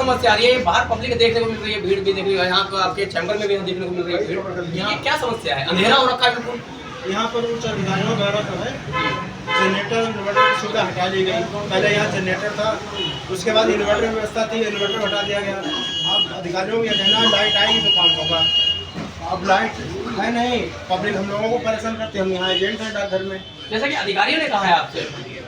समस्या आ रही है? ये बाहर पब्लिक देखने को मिल रही है, भीड़ भी देखने को, यहाँ पे आपके चैम्बर में भी देखने को मिल रही है भीड़। ये क्या समस्या है? अंधेरा हो रखा है बिल्कुल। यहाँ पर उच्च अधिकारियों द्वारा जो है जनरेटर इन्वर्टर की सुविधा हटा ली गई। पहले यहाँ जनरेटर था, उसके बाद इन्वर्टर की व्यवस्था थी, इन्वर्टर हटा दिया गया। अब अधिकारियों का कहना है लाइट आएगी तो काम होगा। अब लाइट है नहीं, पब्लिक हम लोगों को परेशान करते हैं। हम यहाँ एजेंट हैं डाकघर में। जैसा कि अधिकारियों ने कहा है आपसे,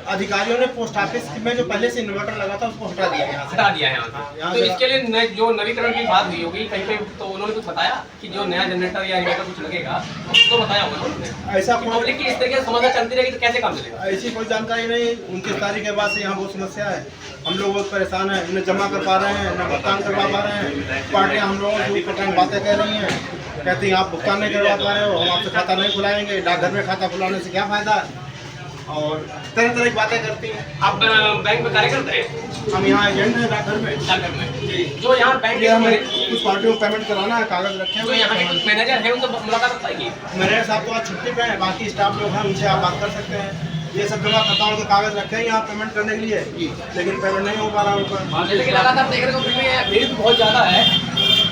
अधिकारियों ने पोस्ट ऑफिस में जो पहले से इन्वर्टर लगा था उसको हटा दिया यहाँ से। हटा दिया है यहाँ से। तो इसके लिए जो नवीकरण की बात हुई होगी कहीं पे, तो उन्होंने कुछ बताया कि जो नया जनरेटर या इन्वर्टर कुछ लगेगा तो बताया होगा उन्होंने। ऐसा पब्लिक की इस तरीके से समस्या चलती रहेगी तो कैसे काम चलेगा? ऐसी कोई जानकारी नहीं। 29 तारीख के बाद से यहाँ बहुत समस्या है। हम लोग बहुत परेशान हैं, न जमा कर पा रहे हैं, न भुगतान करवा पा रहे हैं। पार्टियाँ हम लोगों से कठिन बातें कह रही हैं, कहती हैं आप भुगतान नहीं करवा पा रहे हो, हम आपसे खाता नहीं खुलाएंगे। डाकघर में खाता खुलाने से क्या फायदा, और तरह तरह की बातें करती हैं। आप बैंक में कार्य करते हैं? हम यहाँ एजेंट हैं डाकघर में। डाकघर में जो यहाँ बैंक ये हमें कुछ पार्टियों को पेमेंट कराना है, कागज रखे जो हुए यहाँ के कुछ मैनेजर है उनसे मुलाकात पाएगी। मैनेजर साहब तो आज छुट्टी पे हैं, बाकी स्टाफ लोग हैं, उनसे आप बात कर सकते हैं। ये सब जमा खताओं के कागज रखे हैं यहाँ पेमेंट करने के लिए, लेकिन पेमेंट नहीं हो पा रहा है ऊपर। जैसे कि लगातार देख रहे हो भीड़ भी बहुत ज़्यादा है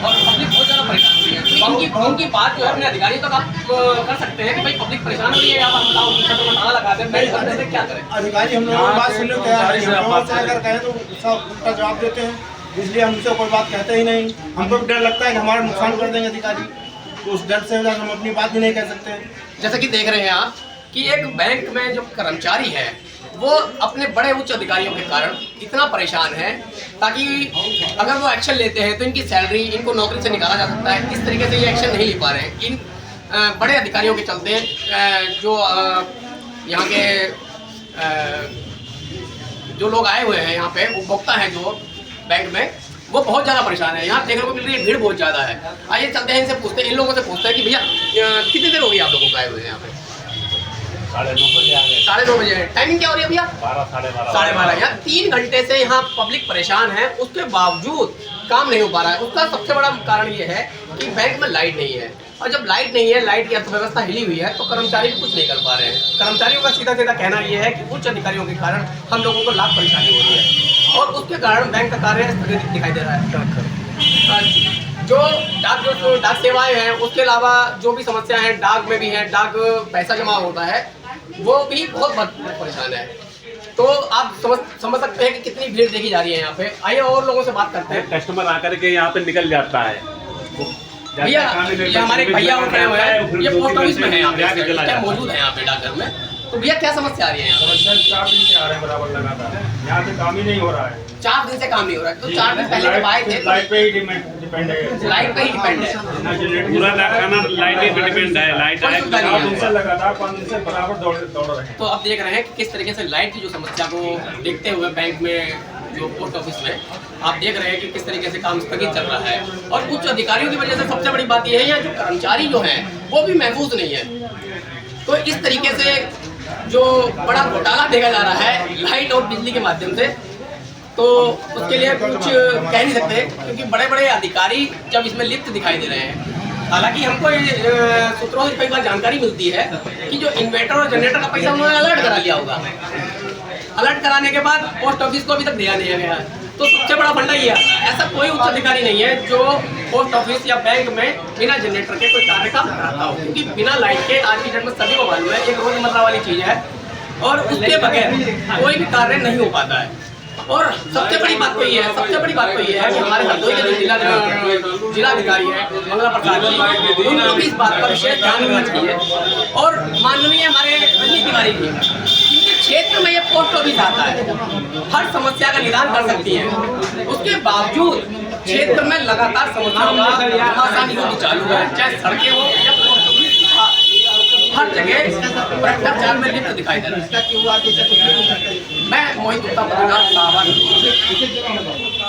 और पब्लिक बहुत ज़्यादा परेशान हो रही है। तो उनकी बात जो है अपने अधिकारियों तक आप कर सकते हैं कि भाई पब्लिक परेशान हो रही है, आप बताओ ताला लगा दें, नहीं करने से क्या करें? अधिकारी हम लोगों की बात सुनने को तैयार नहीं है। हम लोगों से अगर कहें तो सब उल्टा जवाब देते हैं, इसलिए हम उनसे कोई बात कहते ही नहीं। हमको डर लगता है कि हमारा नुकसान कर देंगे अधिकारी, तो उस डर से हम अपनी बात भी नहीं कह सकते। जैसा कि देख रहे हैं आप कि एक बैंक में जो कर्मचारी है वो अपने बड़े उच्च अधिकारियों के कारण इतना परेशान है, ताकि अगर वो एक्शन लेते हैं तो इनकी सैलरी, इनको नौकरी से निकाला जा सकता है। इस तरीके से ये एक्शन नहीं ले पा रहे हैं। इन बड़े अधिकारियों के चलते जो यहाँ के जो लोग आए हुए हैं यहाँ पे उपभोक्ता हैं जो बैंक में, वो बहुत ज़्यादा परेशान है। यहाँ देखने को मिल रही है भीड़ बहुत ज़्यादा है। आइए चलते हैं, इनसे पूछते हैं, इन लोगों से पूछते हैं कि भैया कितनी देर हो गई आप लोगों को आए हुए हैं यहाँ पे? 9:30 बजे आ गए। 9:30 बजे। टाइमिंग क्या हो रही है भैया? 12, 12:30। 12:30। यार 3 घंटे से यहाँ पब्लिक परेशान है, उसके बावजूद काम नहीं हो पा रहा है। उसका सबसे बड़ा कारण ये है कि बैंक में लाइट नहीं है, और जब लाइट नहीं है, लाइट की अर्थव्यवस्था हिली हुई है, तो कर्मचारी कुछ नहीं कर पा रहे हैं। कर्मचारियों का सीधा सीधा कहना ये है कि उच्च अधिकारियों के कारण हम लोगों को लाख परेशानी हो रही है, और उसके कारण बैंक का कार्य स्थगित दिखाई दे रहा है। जो डाक सेवाएं हैं, उसके अलावा जो भी समस्या है डाक में भी है, डाक पैसा जमा होता है, वो भी बहुत परेशान है। तो आप समझ सकते हैं कि कितनी भीड़ देखी जा रही है यहाँ पे। आइए और लोगों से बात करते हैं। कस्टमर आकर के यहाँ पे निकल जाता है। भैया ये हमारे एक भैया उठे हुए हैं, ये पोस्ट ऑफिस में है यहाँ पे, क्या मौजूद है यहाँ पे डाकघर में। तो भैया क्या समस्या आ रही है यहाँ? समस्या 4 दिन से आ रहे हैं बराबर लगातार, यहाँ पे काम ही नहीं हो रहा है। 4 दिन से काम नहीं हो रहा है। तो 4 दिन पहले जब आए थे लाइट पे ही डिपेंड है। लाइट पे ही डिपेंड है। पूरा कारखाना लाइट पे डिपेंड है। लाइट आए 4 दिन से लगातार 5 दिन से बराबर दौड़ रहे हैं। तो अब देख रहे हैं कि किस तरीके से लाइट की जो समस्या को देखते हुए बैंक में, जो पोस्ट ऑफिस में, आप देख रहे हैं कि किस तरीके से काम स्थगित चल रहा है। और उच्च अधिकारियों की वजह से सबसे बड़ी बात यह है, यहाँ जो कर्मचारी जो हैं वो भी महफूज नहीं है। तो इस तरीके से जो बड़ा घोटाला देखा जा रहा है लाइट और बिजली के माध्यम से, तो उसके लिए कुछ कह नहीं सकते, क्योंकि बड़े बड़े अधिकारी जब इसमें लिप्त दिखाई दे रहे हैं। हालांकि हमको सूत्रों से कई बार जानकारी मिलती है कि जो इन्वर्टर और जनरेटर का पैसा उन्होंने अलर्ट करा लिया होगा। अलर्ट कराने के बाद पोस्ट ऑफिस को अभी तक दिया नहीं गया है। तो सबसे बड़ा फंडा ये आता है, ऐसा कोई उच्च अधिकारी नहीं है जो पोस्ट ऑफिस या बैंक में बिना जनरेटर के कोई कार्य का कराता हो, क्योंकि बिना लाइट के आज की डेट में सभी को मालूम है एक रोजमर्रा वाली चीज़ है, और उसके बगैर कोई भी कार्य नहीं हो पाता है। और सबसे बड़ी बात तो ये है, कि हमारे हरदोई के जो जिलाधिकारी है मंगला प्रसाद जी, उनको भी इस बात पर विशेष ध्यान रखना चाहिए। और माननीय हमारे रजनी तिवारी जी, जिनके क्षेत्र में ये पोस्ट ऑफिस आता है, हर समस्या का निदान कर सकती है, उसके बावजूद क्षेत्र में लगातार समस्याओं का आसानी होती चालू है, चाहे सड़कें हो या पोस्ट ऑफिस, हर जगह भ्रष्टाचार में लिप्त दिखाई दे रहा है। मैं मोहित गुप्ता, पत्रकार।